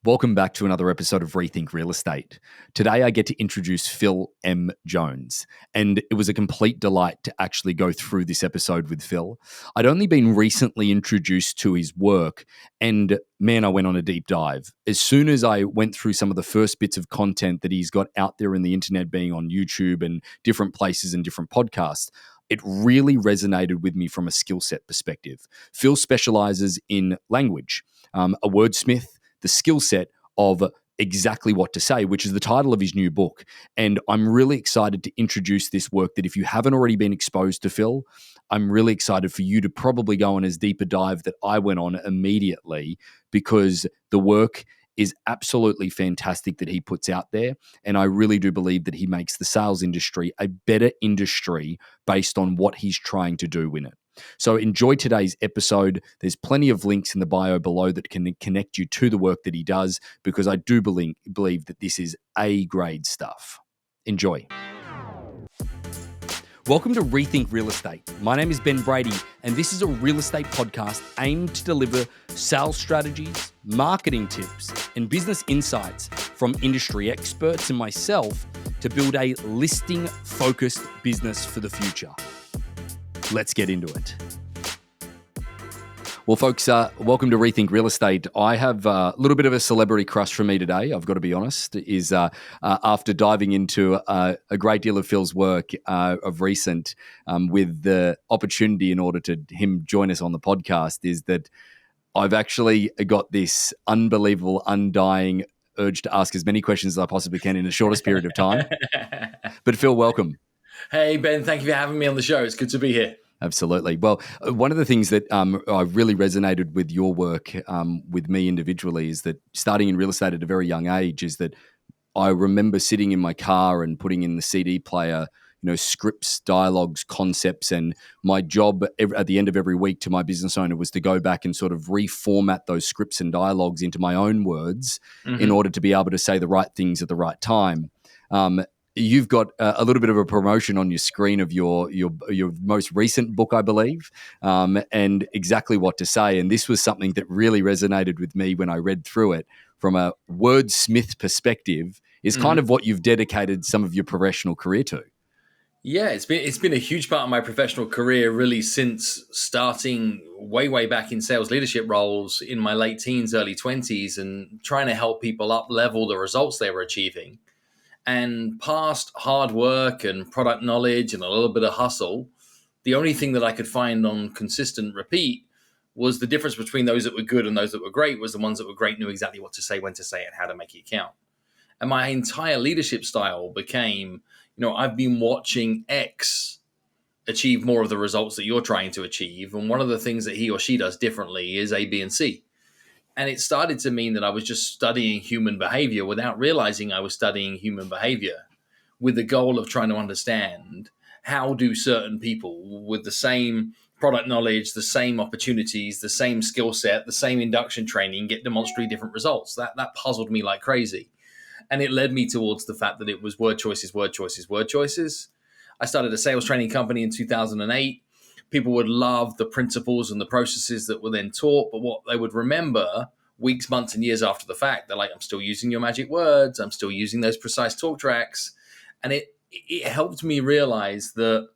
Welcome back to another episode of Rethink Real Estate. Today I get to introduce Phil M. Jones, and it was a complete delight to actually go through this episode with Phil. I'd only been recently introduced to his work, and man, I went on a deep dive. As soon as I went through some of the first bits of content that he's got out there in the internet, being on YouTube and different places and different podcasts, it really resonated with me from a skill set perspective. Phil specializes in language, a wordsmith, the skill set of exactly what to say, which is the title of his new book. And I'm really excited to introduce this work that if you haven't already been exposed to Phil, I'm really excited for you to probably go on as deep a dive that I went on immediately, because the work is absolutely fantastic that he puts out there. And I really do believe that he makes the sales industry a better industry based on what he's trying to do in it. So enjoy today's episode. There's plenty of links in the bio below that can connect you to the work that he does, because I do believe that this is A-grade stuff. Enjoy. Welcome to Rethink Real Estate. My name is Ben Brady, and this is a real estate podcast aimed to deliver sales strategies, marketing tips, and business insights from industry experts and myself to build a listing-focused business for the future. Let's get into it. Well, folks, welcome to Rethink Real Estate. I have a little bit of a celebrity crush for me today, I've got to be honest, is after diving into a great deal of Phil's work of recent with the opportunity in order to him join us on the podcast, is that I've actually got this unbelievable, undying urge to ask as many questions as I possibly can in the shortest period of time. But Phil, welcome. Hey, Ben, thank you for having me on the show. It's good to be here. Absolutely. Well, one of the things that I really resonated with your work with me individually is that starting in real estate at a very young age is that I remember sitting in my car and putting in the CD player, scripts, dialogues, concepts, and my job at the end of every week to my business owner was to go back and sort of reformat those scripts and dialogues into my own words in order to be able to say the right things at the right time. You've got a little bit of a promotion on your screen of your most recent book, I believe, and exactly what to say. And this was something that really resonated with me when I read through it from a wordsmith perspective, is kind of what you've dedicated some of your professional career to. Yeah, it's been a huge part of my professional career really since starting way back in sales leadership roles in my late teens, early 20s, and trying to help people up level the results they were achieving. And past hard work and product knowledge and a little bit of hustle, the only thing that I could find on consistent repeat was the difference between those that were good and those that were great was the ones that were great knew exactly what to say, when to say it, and how to make it count. And my entire leadership style became, I've been watching X achieve more of the results that you're trying to achieve. And one of the things that he or she does differently is A, B, and C. And it started to mean that I was just studying human behavior without realizing I was studying human behavior, with the goal of trying to understand how do certain people with the same product knowledge, the same opportunities, the same skill set, the same induction training get demonstrably different results. That puzzled me like crazy. And it led me towards the fact that it was word choices, word choices, word choices. I started a sales training company in 2008. People would love the principles and the processes that were then taught, but what they would remember weeks, months, and years after the fact, they're like, I'm still using your magic words. I'm still using those precise talk tracks. And it helped me realize that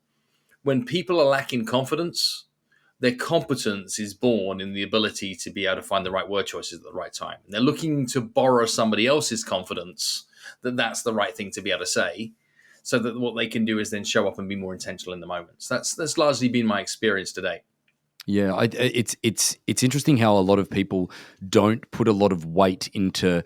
when people are lacking confidence, their competence is born in the ability to be able to find the right word choices at the right time. And they're looking to borrow somebody else's confidence that that's the right thing to be able to say, so that what they can do is then show up and be more intentional in the moment. So that's largely been my experience today. Yeah, it's interesting how a lot of people don't put a lot of weight into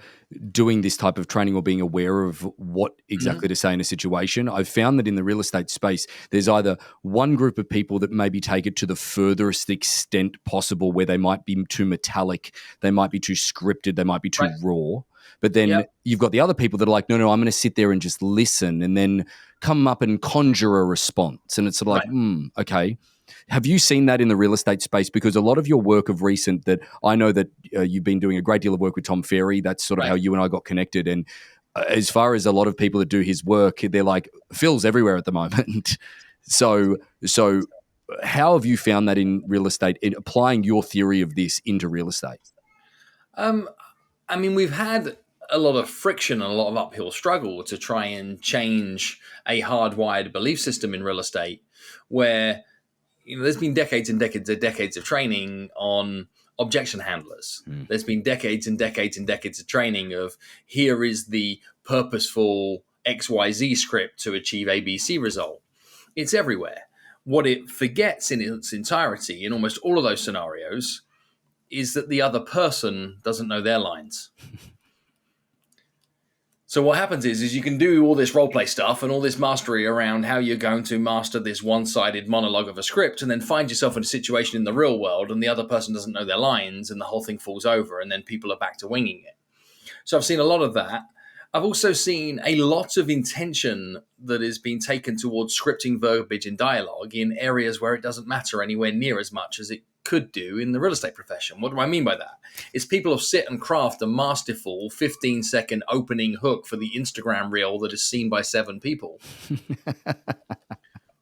doing this type of training or being aware of what exactly to say in a situation. I've found that in the real estate space, there's either one group of people that maybe take it to the furthest extent possible, where they might be too metallic, they might be too scripted, they might be too raw. But then you've got the other people that are like, no, I'm going to sit there and just listen and then come up and conjure a response. And it's sort of like, okay. Have you seen that in the real estate space? Because a lot of your work of recent, that I know that you've been doing a great deal of work with Tom Ferry. That's sort of how you and I got connected. And as far as a lot of people that do his work, they're like, Phil's everywhere at the moment. So how have you found that in real estate, in applying your theory of this into real estate? I mean, we've had a lot of friction and a lot of uphill struggle to try and change a hardwired belief system in real estate where, there's been decades and decades of training on objection handlers. There's been decades and decades of training of here is the purposeful XYZ script to achieve ABC result. It's everywhere. What it forgets in its entirety in almost all of those scenarios is that the other person doesn't know their lines. So what happens is you can do all this role play stuff and all this mastery around how you're going to master this one-sided monologue of a script and then find yourself in a situation in the real world and the other person doesn't know their lines and the whole thing falls over and then people are back to winging it. So I've seen a lot of that. I've also seen a lot of intention that is being taken towards scripting verbiage and dialogue in areas where it doesn't matter anywhere near as much as it could do in the real estate profession. What do I mean by that? It's people who sit and craft a masterful 15-second opening hook for the Instagram reel that is seen by 7 people.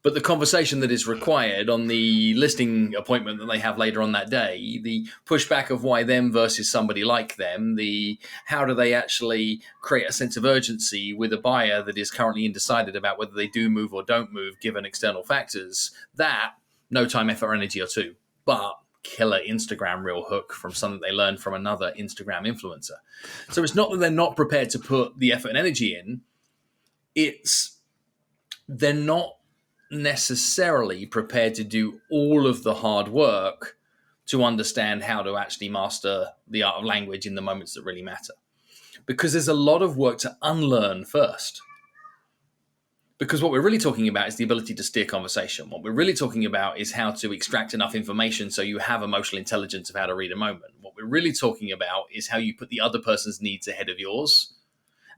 But the conversation that is required on the listing appointment that they have later on that day, the pushback of why them versus somebody like them, the how do they actually create a sense of urgency with a buyer that is currently undecided about whether they do move or don't move given external factors, that no time, effort, or energy or two. But killer Instagram reel hook from something they learned from another Instagram influencer. So it's not that they're not prepared to put the effort and energy in. It's they're not necessarily prepared to do all of the hard work to understand how to actually master the art of language in the moments that really matter. Because there's a lot of work to unlearn first. Because what we're really talking about is the ability to steer conversation. What we're really talking about is how to extract enough information so you have emotional intelligence of how to read a moment. What we're really talking about is how you put the other person's needs ahead of yours.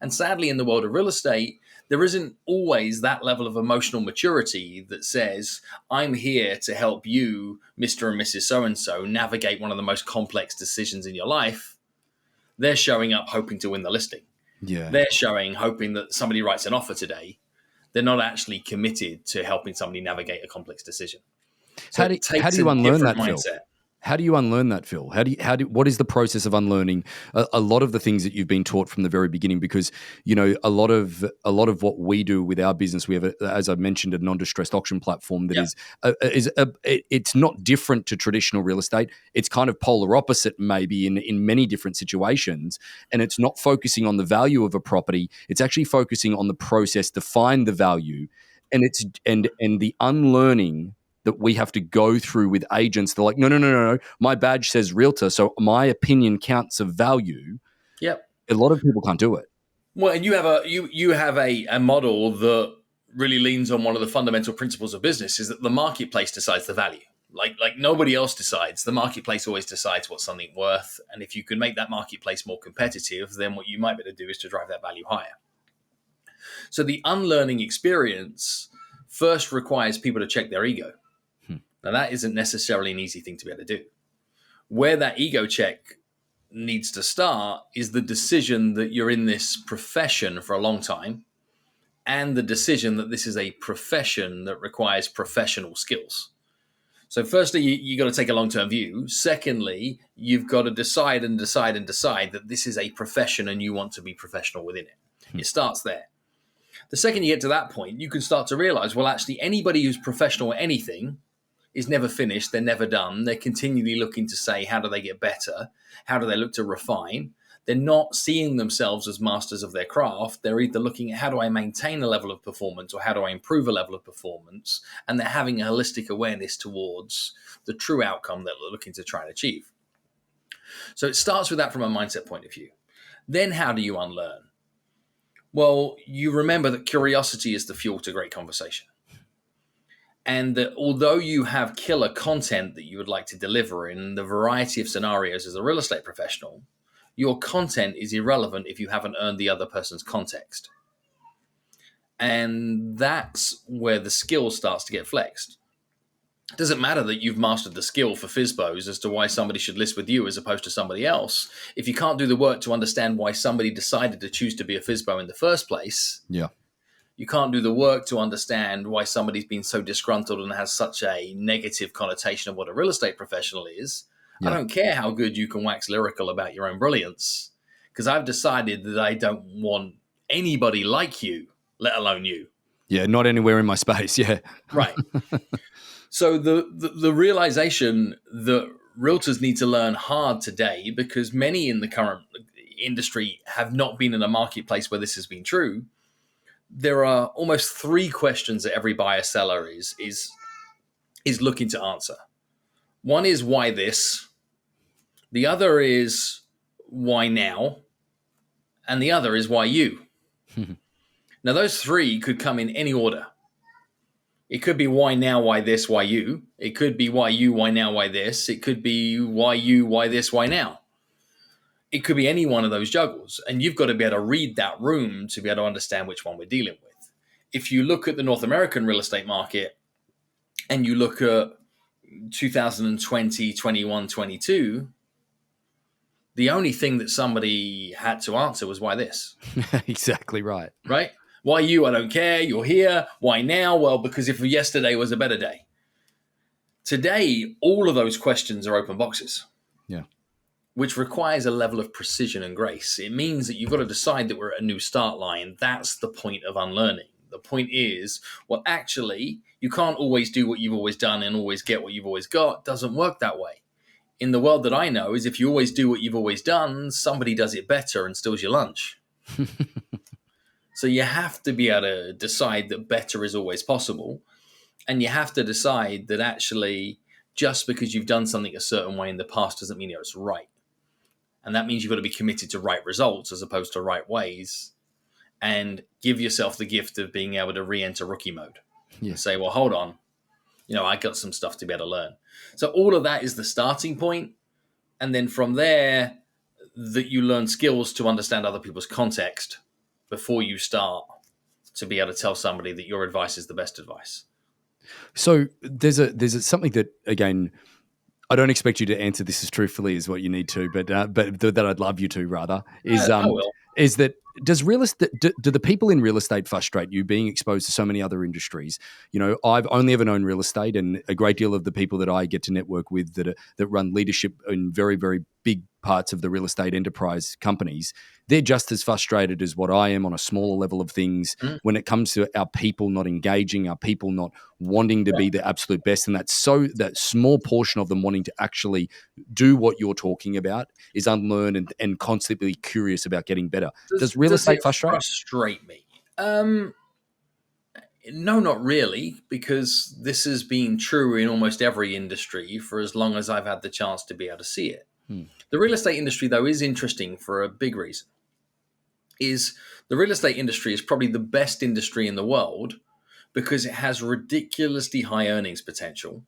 And sadly, in the world of real estate, there isn't always that level of emotional maturity that says, I'm here to help you, Mr. and Mrs. So-and-so, navigate one of the most complex decisions in your life. They're showing up hoping to win the listing. Yeah. They're showing, hoping that somebody writes an offer today. They're not actually committed to helping somebody navigate a complex decision. So How do you unlearn that, Phil? mindset. How do you unlearn that, Phil? What is the process of unlearning a lot of the things that you've been taught from the very beginning? Because, a lot of what we do with our business, we have, as I mentioned, a non-distressed auction platform that it's not different to traditional real estate. It's kind of polar opposite, maybe in many different situations. And it's not focusing on the value of a property. It's actually focusing on the process to find the value, and it's and the unlearning that we have to go through with agents. They're like, no. My badge says realtor, so my opinion counts of value. Yep. A lot of people can't do it. Well, and you have a model that really leans on one of the fundamental principles of business is that the marketplace decides the value. Like nobody else decides. The marketplace always decides what something's worth. And if you can make that marketplace more competitive, then what you might be able to do is to drive that value higher. So the unlearning experience first requires people to check their ego. Now, that isn't necessarily an easy thing to be able to do. Where that ego check needs to start is the decision that you're in this profession for a long time and the decision that this is a profession that requires professional skills. So firstly, you got to take a long-term view. Secondly, you've got to decide that this is a profession and you want to be professional within it. It starts there. The second you get to that point, you can start to realize, well, actually, anybody who's professional at anything is never finished. They're never done. They're continually looking to say, how do they get better? How do they look to refine? They're not seeing themselves as masters of their craft. They're either looking at how do I maintain a level of performance or how do I improve a level of performance? And they're having a holistic awareness towards the true outcome that they're looking to try and achieve. So it starts with that from a mindset point of view. Then how do you unlearn? Well, you remember that curiosity is the fuel to great conversation. And that although you have killer content that you would like to deliver in the variety of scenarios as a real estate professional, your content is irrelevant if you haven't earned the other person's context. And that's where the skill starts to get flexed. It doesn't matter that you've mastered the skill for FSBOs as to why somebody should list with you as opposed to somebody else. If you can't do the work to understand why somebody decided to choose to be a FSBO in the first place, you can't do the work to understand why somebody's been so disgruntled and has such a negative connotation of what a real estate professional is. I don't care how good you can wax lyrical about your own brilliance. because I've decided that I don't want anybody like you, let alone you. Yeah, not anywhere in my space. Yeah. Right. So the realization that realtors need to learn hard today, because many in the current industry have not been in a marketplace where this has been true. There are almost 3 questions that every buyer seller is looking to answer. One is why this, the other is why now, and the other is why you. Now those 3 could come in any order. It could be why now, why this, why you. It could be why you, why now, why this. It could be why you, why this, why now. It could be any one of those juggles. And you've got to be able to read that room to be able to understand which one we're dealing with. If you look at the North American real estate market and you look at 2020, 21, 22, the only thing that somebody had to answer was why this. Exactly right. Right? Why you? I don't care. You're here. Why now? Well, because if yesterday was a better day. Today, all of those questions are open boxes. Yeah. Which requires a level of precision and grace. It means that you've got to decide that we're at a new start line. That's the point of unlearning. The point is, well, actually, you can't always do what you've always done and always get what you've always got. It doesn't work that way. In the world that I know is if you always do what you've always done, somebody does it better and steals your lunch. So you have to be able to decide that better is always possible. And you have to decide that actually just because you've done something a certain way in the past doesn't mean it's right. And that means you've got to be committed to right results as opposed to right ways, and give yourself the gift of being able to re-enter rookie mode. Yeah. And say, well, hold on, I got some stuff to be able to learn. So all of that is the starting point. And then from there, that you learn skills to understand other people's context before you start to be able to tell somebody that your advice is the best advice. So there's something that, again, I don't expect you to answer this as truthfully as what you need to, but that I'd love you to rather is that does real estate do the people in real estate frustrate you, being exposed to so many other industries? I've only ever known real estate, and a great deal of the people that I get to network with that run leadership in very, very big parts of the real estate enterprise companies, they're just as frustrated as what I am on a smaller level of things when it comes to our people not engaging, our people not wanting to be the absolute best. And that small portion of them wanting to actually do what you're talking about is unlearn and constantly curious about getting better. Does real estate frustrate me? No, not really, because this has been true in almost every industry for as long as I've had the chance to be able to see it. The real estate industry, though, is interesting for a big reason. The real estate industry is probably the best industry in the world because it has ridiculously high earnings potential,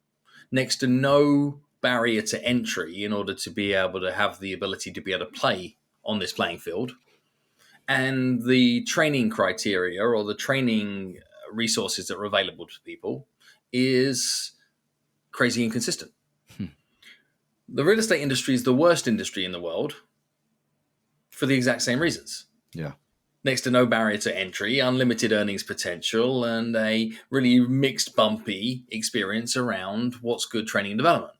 next to no barrier to entry in order to be able to have the ability to be able to play on this playing field. And the training criteria or the training resources that are available to people is crazy inconsistent. The real estate industry is the worst industry in the world for the exact same reasons. Yeah. Next to no barrier to entry, unlimited earnings potential, and a really mixed, bumpy experience around what's good training and development.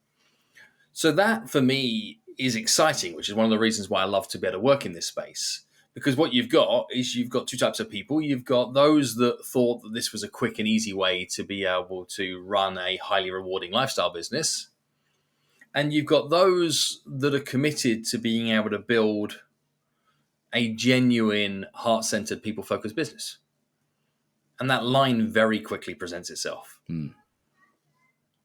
So that, for me, is exciting, which is one of the reasons why I love to be able to work in this space. Because what you've got is you've got 2 types of people. You've got those that thought that this was a quick and easy way to be able to run a highly rewarding lifestyle business. And you've got those that are committed to being able to build a genuine, heart-centered, people-focused business. And that line very quickly presents itself.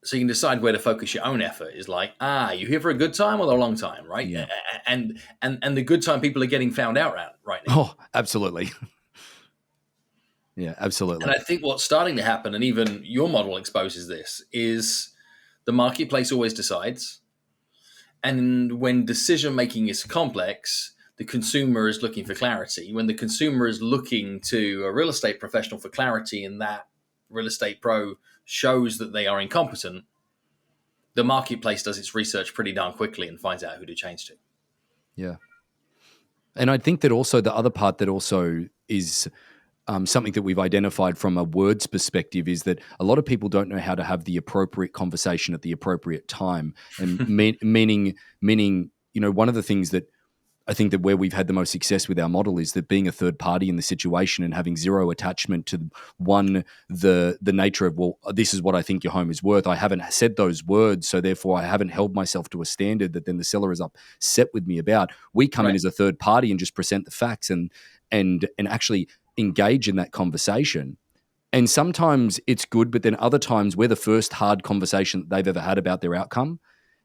So you can decide where to focus your own effort. Is like, you here for a good time or the long time, right? Yeah. And the good time people are getting found out right now. Oh, absolutely. Yeah, absolutely. And I think what's starting to happen, and even your model exposes this, is the marketplace always decides. And when decision-making is complex, the consumer is looking for clarity. When the consumer is looking to a real estate professional for clarity and that real estate pro shows that they are incompetent, the marketplace does its research pretty darn quickly and finds out who to change to. Yeah. And I think that also the other part that also is something that we've identified from a words perspective is that a lot of people don't know how to have the appropriate conversation at the appropriate time. And meaning, one of the things that I think that where we've had the most success with our model is that being a third party in the situation and having zero attachment to the nature of, well, this is what I think your home is worth. I haven't said those words, so therefore I haven't held myself to a standard that then the seller is upset with me about. We come in as a third party and just present the facts and actually engage in that conversation. And sometimes it's good, but then other times we're the first hard conversation that they've ever had about their outcome.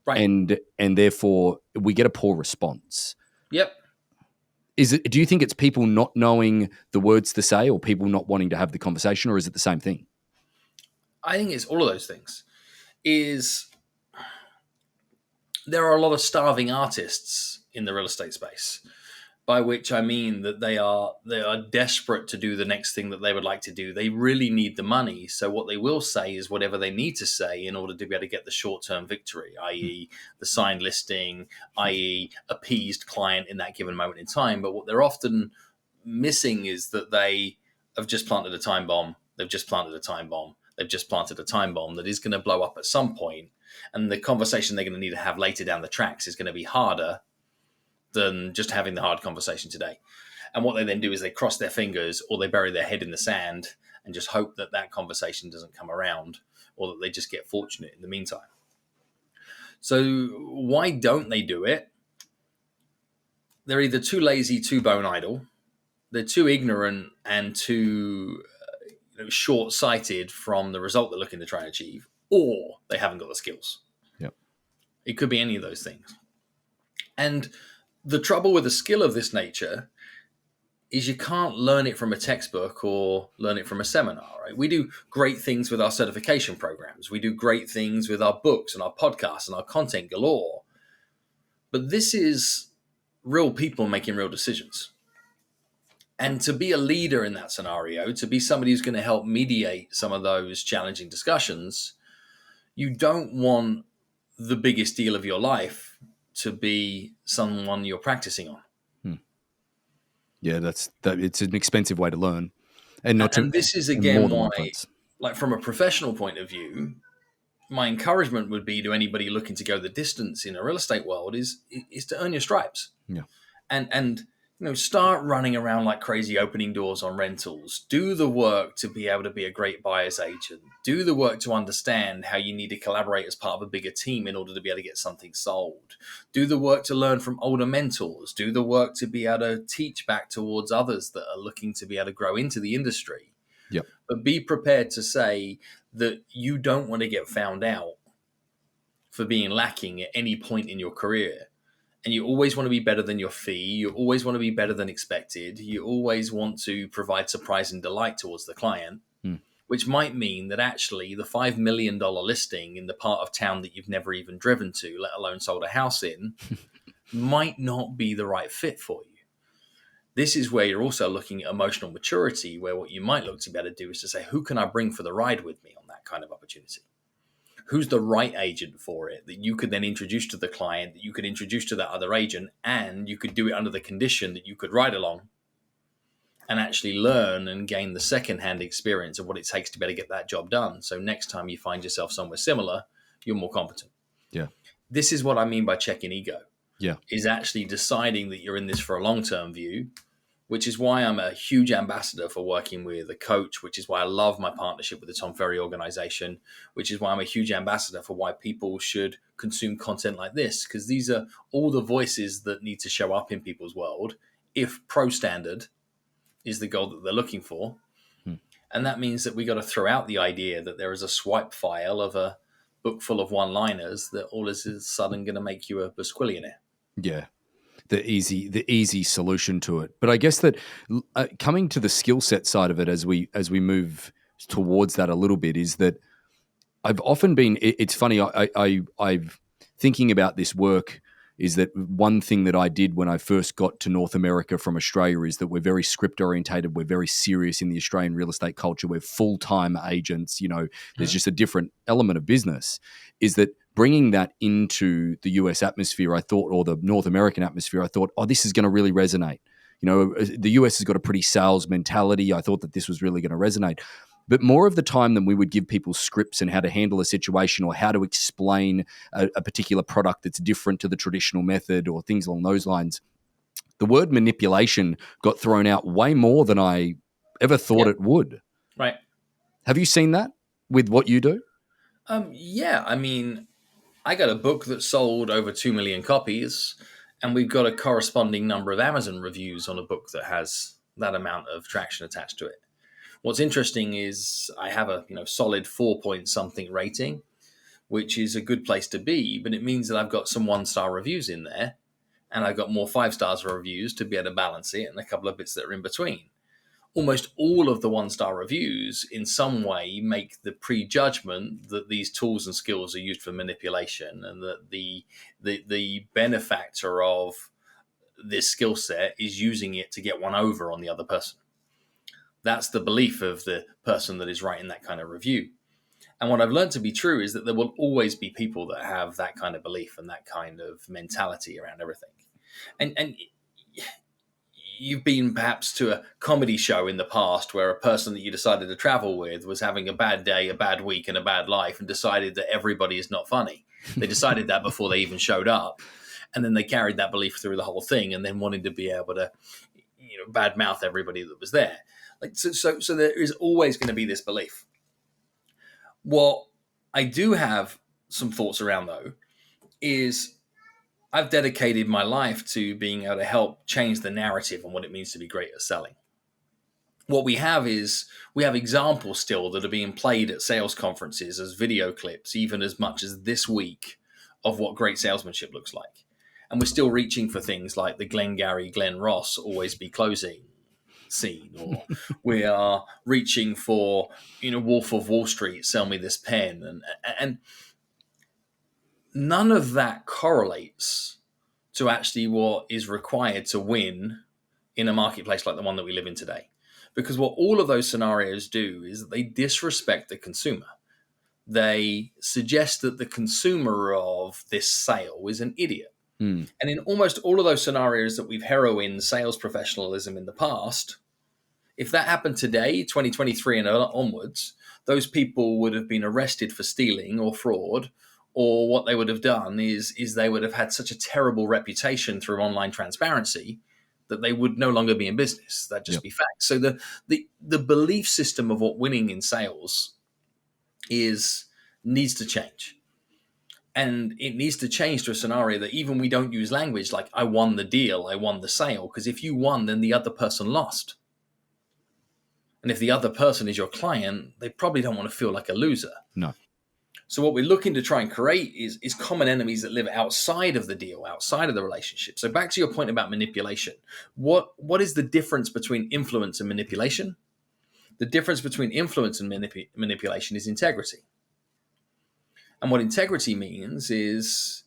Right. And therefore we get a poor response. Yep. Do you think it's people not knowing the words to say or people not wanting to have the conversation, or is it the same thing? I think it's all of those things. There are a lot of starving artists in the real estate space, by which I mean that they are desperate to do the next thing that they would like to do. They really need the money. So what they will say is whatever they need to say in order to be able to get the short-term victory, i.e. the signed listing, i.e. appeased client in that given moment in time. But what they're often missing is that they have just planted a time bomb. They've just planted a time bomb. They've just planted a time bomb that is going to blow up at some point. And the conversation they're going to need to have later down the tracks is going to be harder than just having the hard conversation today. And what they then do is they cross their fingers or they bury their head in the sand and just hope that that conversation doesn't come around, or that they just get fortunate in the meantime. So why don't they do it? They're either too lazy, too bone idle, they're too ignorant and too short-sighted from the result they're looking to try and achieve, or they haven't got the skills. Yep. It could be any of those things. And the trouble with a skill of this nature is you can't learn it from a textbook or learn it from a seminar, right? We do great things with our certification programs. We do great things with our books and our podcasts and our content galore. But this is real people making real decisions. And to be a leader in that scenario, to be somebody who's going to help mediate some of those challenging discussions, you don't want the biggest deal of your life to be someone you're practicing on. Yeah, it's an expensive way to learn. And this is again why, like from a professional point of view, my encouragement would be to anybody looking to go the distance in a real estate world is to earn your stripes. Yeah. And start running around like crazy opening doors on rentals. Do the work to be able to be a great buyer's agent. Do the work to understand how you need to collaborate as part of a bigger team in order to be able to get something sold. Do the work to learn from older mentors. Do the work to be able to teach back towards others that are looking to be able to grow into the industry. Yep. But be prepared to say that you don't want to get found out for being lacking at any point in your career. And you always want to be better than your fee. You always want to be better than expected. You always want to provide surprise and delight towards the client, which might mean that actually the $5 million listing in the part of town that you've never even driven to, let alone sold a house in, might not be the right fit for you. This is where you're also looking at emotional maturity, where what you might look to be able to do is to say, who can I bring for the ride with me on that kind of opportunity? Who's the right agent for it that you could then introduce to the client, that you could introduce to that other agent, and you could do it under the condition that you could ride along and actually learn and gain the secondhand experience of what it takes to be able to get that job done. So next time you find yourself somewhere similar, you're more competent. Yeah. This is what I mean by checking ego. Yeah. Is actually deciding that you're in this for a long-term view, which is why I'm a huge ambassador for working with a coach, which is why I love my partnership with the Tom Ferry organization, which is why I'm a huge ambassador for why people should consume content like this, because these are all the voices that need to show up in people's world if pro standard is the goal that they're looking for. And that means that we got to throw out the idea that there is a swipe file of a book full of one-liners that all is a sudden going to make you a basquillionaire. Yeah. The easy solution to it. But I guess that coming to the skill set side of it as we move towards that a little bit is that I've often been, it's funny, I've thinking about this work is that one thing that I did when I first got to North America from Australia is that we're very script orientated. We're very serious in the Australian real estate culture. We're full-time agents. There's just a different element of business. Is that bringing that into the US atmosphere, I thought, or the North American atmosphere, I thought, oh, this is going to really resonate. The US has got a pretty sales mentality. I thought that this was really going to resonate. But more of the time than we would give people scripts and how to handle a situation or how to explain a particular product that's different to the traditional method or things along those lines, the word manipulation got thrown out way more than I ever thought it would. Right. Have you seen that with what you do? Yeah. I mean, I got a book that sold over 2 million copies, and we've got a corresponding number of Amazon reviews on a book that has that amount of traction attached to it. What's interesting is I have a solid 4 point something rating, which is a good place to be, but it means that I've got some 1-star reviews in there, and I've got more 5 stars reviews to be able to balance it, and a couple of bits that are in between. Almost all of the 1-star reviews in some way make the prejudgment that these tools and skills are used for manipulation, and that the benefactor of this skill set is using it to get one over on the other person. That's the belief of the person that is writing that kind of review. And what I've learned to be true is that there will always be people that have that kind of belief and that kind of mentality around everything. And you've been perhaps to a comedy show in the past where a person that you decided to travel with was having a bad day, a bad week, and a bad life, and decided that everybody is not funny. They decided that before they even showed up. And then they carried that belief through the whole thing, and then wanted to be able to, badmouth everybody that was there. So there is always going to be this belief. What I do have some thoughts around, though, is I've dedicated my life to being able to help change the narrative on what it means to be great at selling. What we have is we have examples still that are being played at sales conferences as video clips, even as much as this week, of what great salesmanship looks like. And we're still reaching for things like the Glengarry, Glen Ross, always be closing scene, or we are reaching for, Wolf of Wall Street, sell me this pen. And none of that correlates to actually what is required to win in a marketplace like the one that we live in today. Because what all of those scenarios do is that they disrespect the consumer. They suggest that the consumer of this sale is an idiot. And in almost all of those scenarios that we've heroined sales professionalism in the past, if that happened today, 2023 and onwards, those people would have been arrested for stealing or fraud, or what they would have done is they would have had such a terrible reputation through online transparency that they would no longer be in business. That'd just be fact. So the belief system of what winning in sales needs to change. And it needs to change to a scenario that even we don't use language like I won the deal, I won the sale, because if you won, then the other person lost. And if the other person is your client, they probably don't want to feel like a loser. No. So what we're looking to try and create is common enemies that live outside of the deal, outside of the relationship. So back to your point about manipulation. What is the difference between influence and manipulation? The difference between influence and manipulation is integrity. And what integrity means is,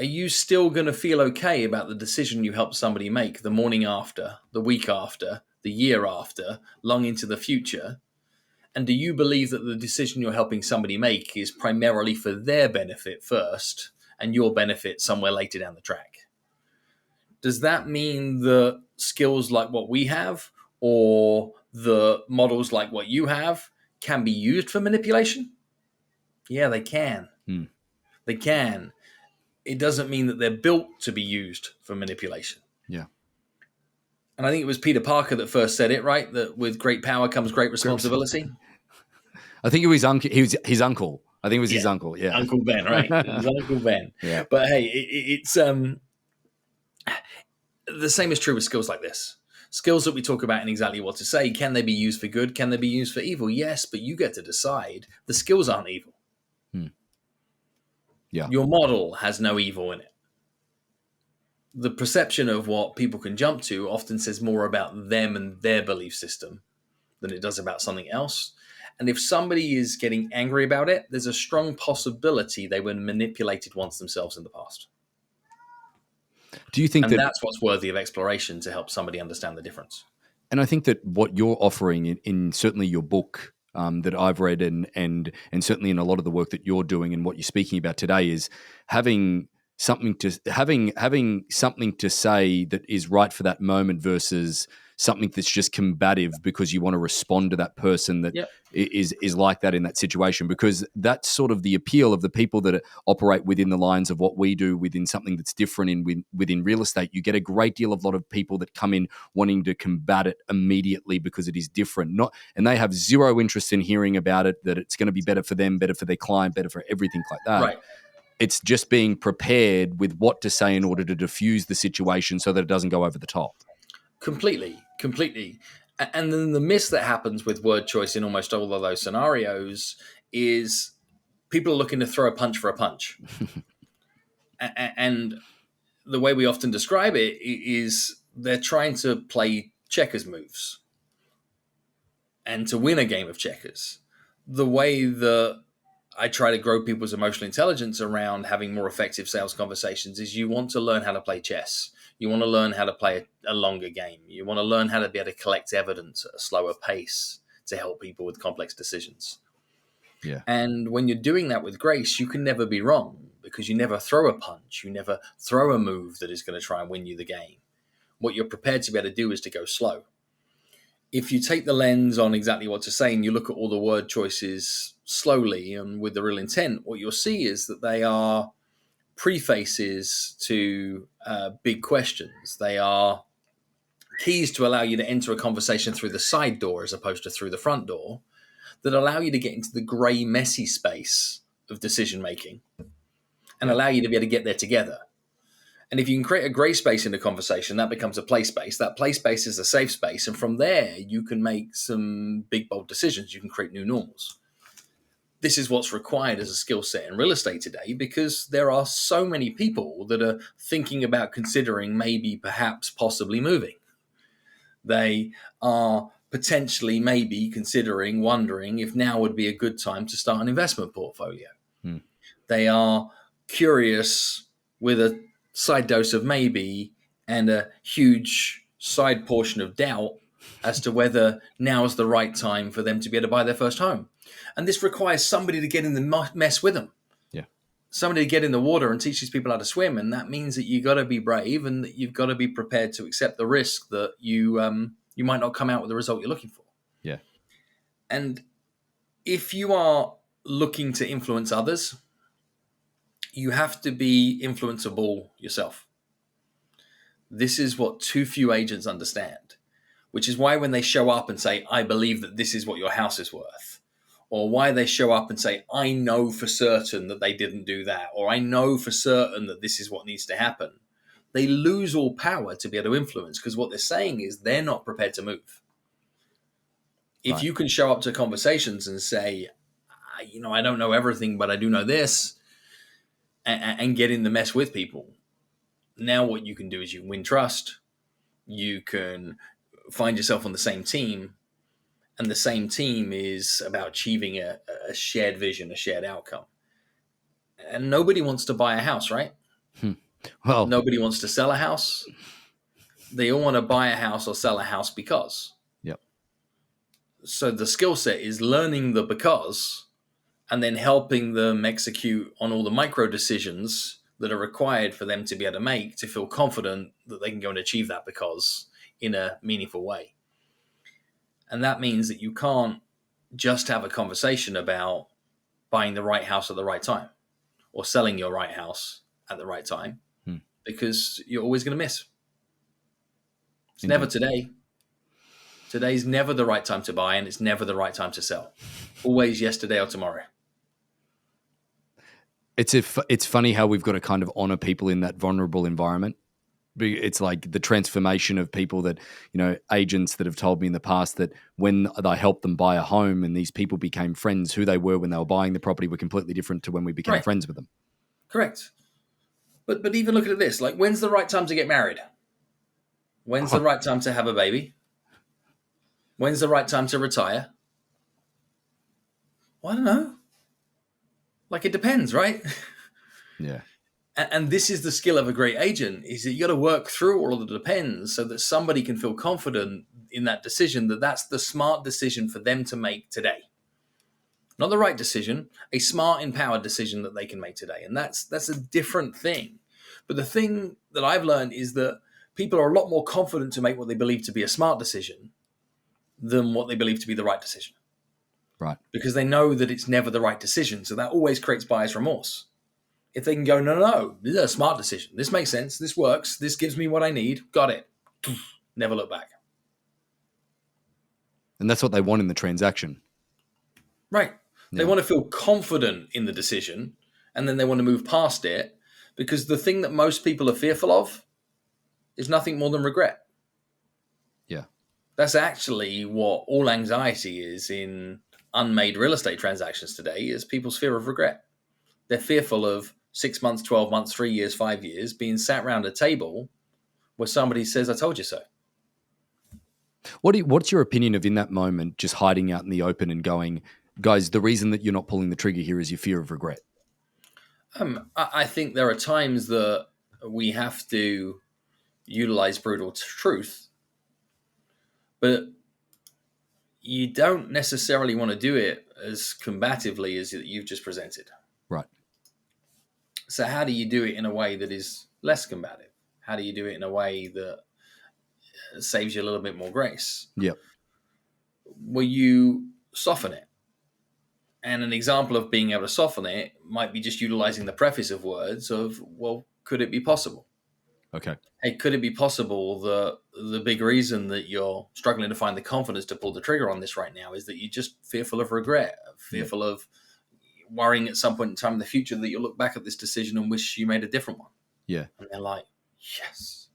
are you still going to feel okay about the decision you helped somebody make the morning after, the week after, the year after, long into the future? And do you believe that the decision you're helping somebody make is primarily for their benefit first and your benefit somewhere later down the track? Does that mean that skills like what we have or the models like what you have can be used for manipulation? Yeah, they can. They can. It doesn't mean that they're built to be used for manipulation. Yeah. And I think it was Peter Parker that first said it, right? That with great power comes great responsibility. I think it was his uncle. I think it was his uncle. Yeah. Uncle Ben, right? It was Uncle Ben. Yeah. But hey, it's the same is true with skills like this. Skills that we talk about in exactly what to say. Can they be used for good? Can they be used for evil? Yes, but you get to decide. The skills aren't evil. Yeah. Your model has no evil in it. The perception of what people can jump to often says more about them and their belief system than it does about something else. And if somebody is getting angry about it, there's a strong possibility they were manipulated once themselves in the past. Do you think that's what's worthy of exploration to help somebody understand the difference? And I think that what you're offering in certainly your book that I've read and certainly in a lot of the work that you're doing and what you're speaking about today is having something to having something to say that is right for that moment versus something that's just combative because you want to respond to that person that Yep. is like that in that situation, because that's sort of the appeal of the people that operate within the lines of what we do within something that's different within real estate. You get a great deal of lot of people that come in wanting to combat it immediately because it is different, and they have zero interest in hearing about it, that it's going to be better for them, better for their client, better for everything like that. Right. It's just being prepared with what to say in order to diffuse the situation so that it doesn't go over the top. Completely. And then the miss that happens with word choice in almost all of those scenarios is people are looking to throw a punch for a punch. And the way we often describe it is they're trying to play checkers moves and to win a game of checkers. The way that I try to grow people's emotional intelligence around having more effective sales conversations is you want to learn how to play chess. You want to learn how to play a longer game. You want to learn how to be able to collect evidence at a slower pace to help people with complex decisions. Yeah. And when you're doing that with grace, you can never be wrong because you never throw a punch. You never throw a move that is going to try and win you the game. What you're prepared to be able to do is to go slow. If you take the lens on exactly what to say and you look at all the word choices slowly and with the real intent, what you'll see is that they are prefaces to big questions. They are keys to allow you to enter a conversation through the side door as opposed to through the front door, that allow you to get into the gray, messy space of decision making and allow you to be able to get there together. And if you can create a gray space in the conversation, that becomes a play space. That play space is a safe space. And from there, you can make some big, bold decisions. You can create new normals. This is what's required as a skill set in real estate today, because there are so many people that are thinking about, considering, maybe, perhaps, possibly moving. They are potentially maybe considering, wondering if now would be a good time to start an investment portfolio. They are curious with a side dose of maybe and a huge side portion of doubt as to whether now is the right time for them to be able to buy their first home. And this requires somebody to get in the mess with them. Yeah. Somebody to get in the water and teach these people how to swim. And that means that you've got to be brave and that you've got to be prepared to accept the risk that you might not come out with the result you're looking for. Yeah. And if you are looking to influence others, you have to be influenceable yourself. This is what too few agents understand, which is why when they show up and say, I believe that this is what your house is worth, or why they show up and say, I know for certain that they didn't do that, or I know for certain that this is what needs to happen, they lose all power to be able to influence, because what they're saying is they're not prepared to move. If you can show up to conversations and say, I don't know everything, but I do know this, and get in the mess with people, now what you can do is you can win trust. You can find yourself on the same team, and the same team is about achieving a shared vision, a shared outcome. And nobody wants to buy a house, right? Well, nobody wants to sell a house. They all want to buy a house or sell a house because. Yep. So the skill set is learning the because, and then helping them execute on all the micro decisions that are required for them to be able to make to feel confident that they can go and achieve that because in a meaningful way. And that means that you can't just have a conversation about buying the right house at the right time or selling your right house at the right time, because you're always going to miss. It's never today. Today's never the right time to buy, and it's never the right time to sell. Always yesterday or tomorrow. It's funny how we've got to kind of honor people in that vulnerable environment. It's like the transformation of people that, agents that have told me in the past that when I helped them buy a home and these people became friends, who they were when they were buying the property were completely different to when we became friends with them. Correct. But even looking at this, like, when's the right time to get married? When's the right time to have a baby? When's the right time to retire? Well, I don't know. Like, it depends, right? Yeah. And this is the skill of a great agent, is that you got to work through all of the depends so that somebody can feel confident in that decision, that that's the smart decision for them to make today. Not the right decision, a smart, empowered decision that they can make today. And that's a different thing But the thing that I've learned is that people are a lot more confident to make what they believe to be a smart decision than what they believe to be the right decision. Right. Because they know that it's never the right decision. So that always creates buyer's remorse. If they can go, no, this is a smart decision. This makes sense. This works. This gives me what I need. Got it. Never look back. And that's what they want in the transaction. Right. They Yeah. want to feel confident in the decision, and then they want to move past it, because the thing that most people are fearful of is nothing more than regret. Yeah. That's actually what all anxiety is in unmade real estate transactions today, is people's fear of regret. They're fearful of 6 months, 12 months, 3 years, 5 years being sat around a table where somebody says, I told you so. What's your opinion of, in that moment, just hiding out in the open and going, guys, the reason that you're not pulling the trigger here is your fear of regret? I think there are times that we have to utilize brutal truth, but you don't necessarily want to do it as combatively as you've just presented. Right. So how do you do it in a way that is less combative? How do you do it in a way that saves you a little bit more grace? Yep. Well, you soften it. And an example of being able to soften it might be just utilizing the preface of words of, well, could it be possible? Okay. Hey, could it be possible that the big reason that you're struggling to find the confidence to pull the trigger on this right now is that you're just fearful of regret, fearful of worrying at some point in time in the future that you'll look back at this decision and wish you made a different one? Yeah. And they're like, yes.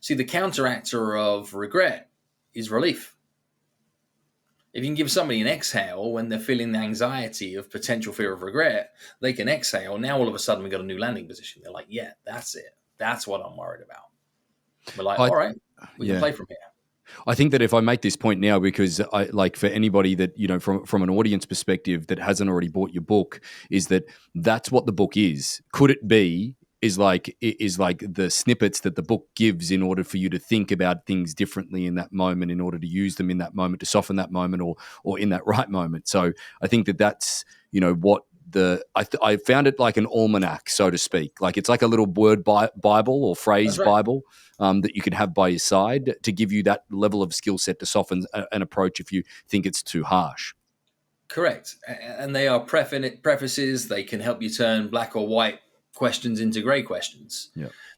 See, the counteractor of regret is relief. If you can give somebody an exhale when they're feeling the anxiety of potential fear of regret, they can exhale. Now, all of a sudden, we've got a new landing position. They're like, yeah, that's it. That's what I'm worried about. We're like, all right, we can play from here. I think that if I make this point now, because I like, for anybody that, you know, from an audience perspective that hasn't already bought your book, is that's what the book is. Could it be is like the snippets that the book gives in order for you to think about things differently in that moment, in order to use them in that moment, to soften that moment or in that right moment. So I think that's, you know, what I found it like an almanac, so to speak. Like it's like a little word Bible or phrase Bible that you can have by your side to give you that level of skill set to soften an approach if you think it's too harsh. Correct. And they are prefaces. They can help you turn black or white questions into gray questions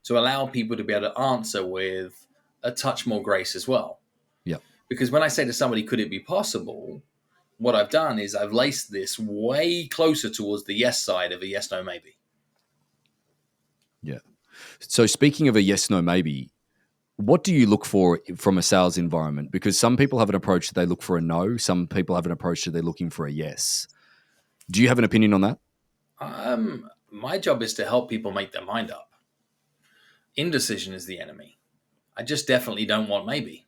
to allow people to be able to answer with a touch more grace as well. Yeah. Because when I say to somebody, could it be possible? What I've done is I've laced this way closer towards the yes side of a yes, no, maybe. Yeah. So speaking of a yes, no, maybe, what do you look for from a sales environment? Because some people have an approach that they look for a no. Some people have an approach that they're looking for a yes. Do you have an opinion on that? My job is to help people make their mind up. Indecision is the enemy. I just definitely don't want maybe.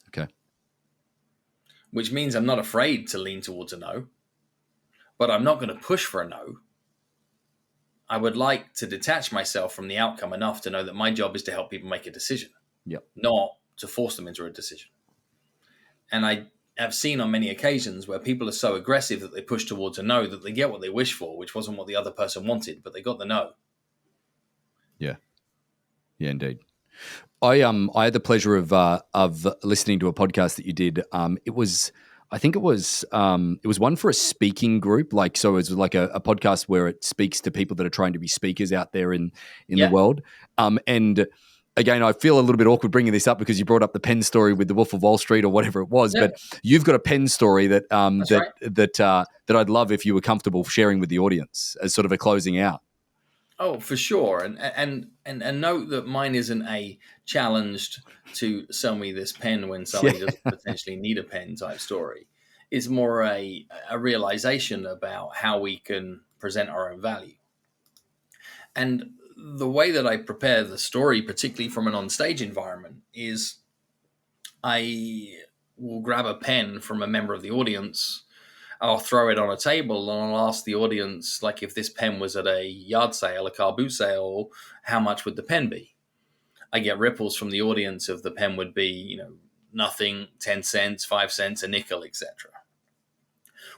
Okay. Which means I'm not afraid to lean towards a no, but I'm not going to push for a no. I would like to detach myself from the outcome enough to know that my job is to help people make a decision, not to force them into a decision. And I have seen on many occasions where people are so aggressive that they push towards a no that they get what they wish for, which wasn't what the other person wanted, but they got the no. Yeah. Yeah, indeed. I had the pleasure of listening to a podcast that you did. It was one for a speaking group. Like, so it was like a podcast where it speaks to people that are trying to be speakers out there in the world. And again, I feel a little bit awkward bringing this up because you brought up the pen story with the Wolf of Wall Street or whatever it was. Yeah. But you've got a pen story that that I'd love if you were comfortable sharing with the audience as sort of a closing out. Oh, for sure. And note that mine isn't a challenged to sell me this pen when somebody doesn't potentially need a pen type story. It's more a realization about how we can present our own value. And the way that I prepare the story, particularly from an on-stage environment, is I will grab a pen from a member of the audience. I'll throw it on a table and I'll ask the audience, like, if this pen was at a yard sale, a car boot sale, how much would the pen be? I get ripples from the audience of the pen would be, nothing, 10 cents, 5 cents, a nickel, etc.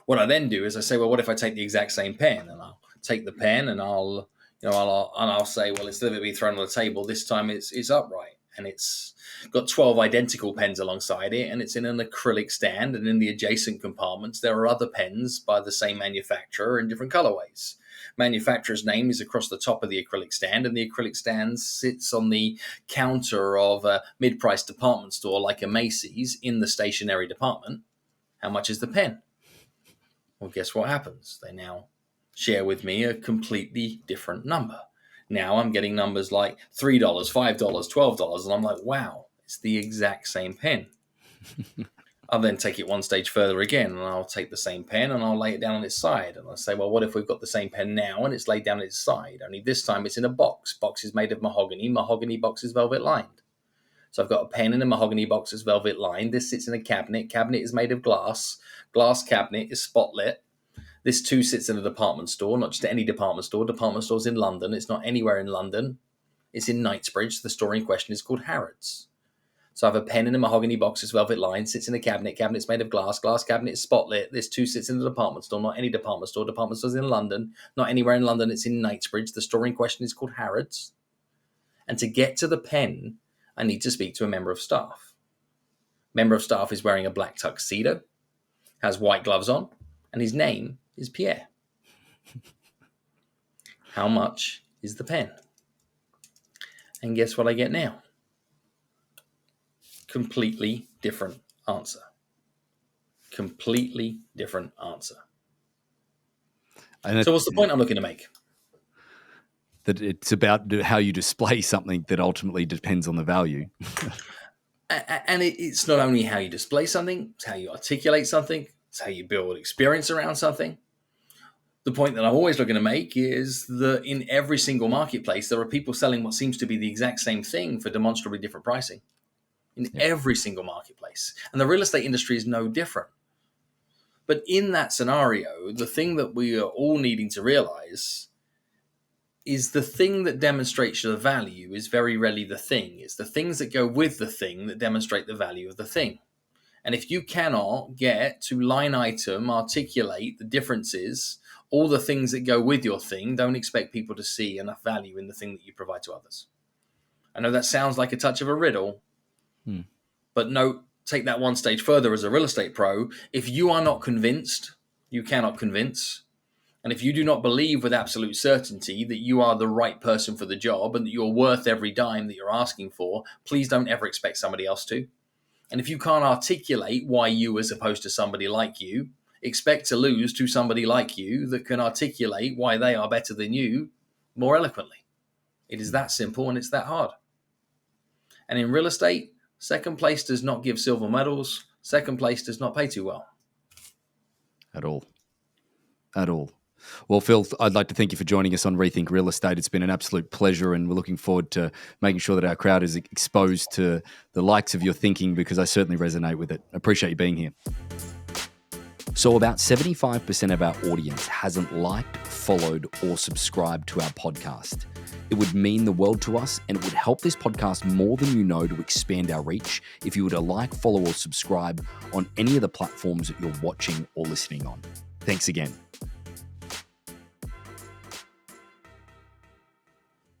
What I then do is I say, well, what if I take the exact same pen? And I'll take the pen and I'll, I'll say, well, instead of it being thrown on the table, this time it's upright, and it's got 12 identical pens alongside it, and it's in an acrylic stand, and in the adjacent compartments there are other pens by the same manufacturer in different colorways. Manufacturer's name is across the top of the acrylic stand, and the acrylic stand sits on the counter of a mid-priced department store like a Macy's in the stationery department. How much is the pen? Well, guess what happens? They now share with me a completely different number. Now I'm getting numbers like $3, $5, $12, and I'm like, wow, it's the exact same pen. I'll then take it one stage further again, and I'll take the same pen and I'll lay it down on its side. And I'll say, well, what if we've got the same pen now and it's laid down on its side? Only this time it's in a box. Box is made of mahogany. Mahogany box is velvet lined. So I've got a pen in a mahogany box that's velvet lined. This sits in a cabinet. Cabinet is made of glass. Glass cabinet is spotlit. This too sits in a department store, not just any department store. Department store's in London. It's not anywhere in London. It's in Knightsbridge. The store in question is called Harrods. So I have a pen in a mahogany box that's velvet lined, sits in a cabinet. Cabinet's made of glass. Glass cabinet is spotlit. This too sits in the department store, not any department store. Department store's in London. Not anywhere in London. It's in Knightsbridge. The store in question is called Harrods. And to get to the pen, I need to speak to a member of staff. Member of staff is wearing a black tuxedo, has white gloves on, and his name is Pierre. How much is the pen? And guess what I get now? Completely different answer. Completely different answer. So what's the point I'm looking to make? That it's about how you display something that ultimately depends on the value. And it's not only how you display something, it's how you articulate something, it's how you build experience around something. The point that I'm always looking to make is that in every single marketplace, there are people selling what seems to be the exact same thing for demonstrably different pricing. In every single marketplace. And the real estate industry is no different. But in that scenario, the thing that we are all needing to realize is the thing that demonstrates the value is very rarely the thing. It's the things that go with the thing that demonstrate the value of the thing. And if you cannot get to line item, articulate the differences, all the things that go with your thing, don't expect people to see enough value in the thing that you provide to others. I know that sounds like a touch of a riddle, but no, take that one stage further as a real estate pro. If you are not convinced, you cannot convince. And if you do not believe with absolute certainty that you are the right person for the job and that you're worth every dime that you're asking for, please don't ever expect somebody else to. And if you can't articulate why you as opposed to somebody like you, expect to lose to somebody like you that can articulate why they are better than you more eloquently. It is that simple and it's that hard. And in real estate, second place does not give silver medals. Second place does not pay too well. At all. Well, Phil, I'd like to thank you for joining us on Rethink Real Estate. It's been an absolute pleasure, and we're looking forward to making sure that our crowd is exposed to the likes of your thinking, because I certainly resonate with it. I appreciate you being here. So about 75% of our audience hasn't liked, followed, or subscribed to our podcast. It would mean the world to us, and it would help this podcast more than you know to expand our reach if you were to like, follow, or subscribe on any of the platforms that you're watching or listening on. Thanks again.